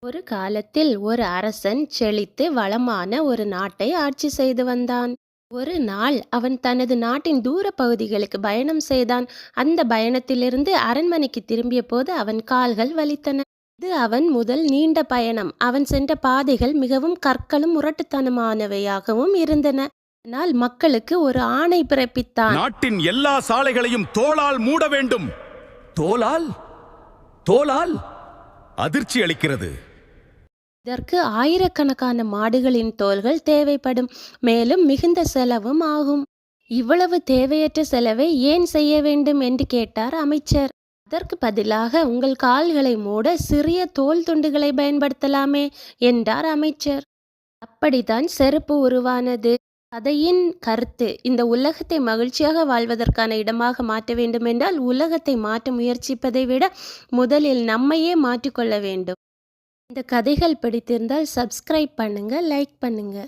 ஒரு காலத்தில் ஒரு அரசன் செழித்து வளமான ஒரு நாட்டை ஆட்சி செய்து வந்தான். ஒரு நாள் அவன் தனது நாட்டின் தூர பகுதிகளுக்கு பயணம் செய்தான். அந்த பயணத்திலிருந்து அரண்மனைக்கு திரும்பிய போது அவன் கால்கள் வலித்தன. இது அவன் முதல் நீண்ட பயணம். அவன் சென்ற பாதைகள் மிகவும் கற்களும் முரட்டுத்தனமானவையாகவும் இருந்தன. ஆனால் மக்களுக்கு ஒரு ஆணை பிறப்பித்தான். நாட்டின் எல்லா சாலைகளையும் தோலால் மூட வேண்டும். தோலால்? தோலால்? அதிர்ச்சி அளிக்கிறது. இதற்கு ஆயிரக்கணக்கான மாடுகளின் தோல்கள் தேவைப்படும். மேலும் மிகுந்த செலவும் ஆகும். இவ்வளவு தேவையற்ற செலவை ஏன் செய்ய வேண்டும் என்று கேட்டார் அமைச்சர். அதற்கு பதிலாக உங்கள் கால்களை மூட சிறிய தோல் துண்டுகளை பயன்படுத்தலாமே என்றார் அமைச்சர். அப்படித்தான் செருப்பு உருவானது. கதையின் கருத்து: இந்த உலகத்தை மகிழ்ச்சியாக வாழ்வதற்கான இடமாக மாற்ற வேண்டும் என்றால் உலகத்தை மாற்ற முயற்சிப்பதை விட முதலில் நம்மையே மாற்றிக்கொள்ள வேண்டும். இந்த கதைகள் பிடித்திருந்தால் சப்ஸ்கிரைப் பண்ணுங்க, லைக் பண்ணுங்க.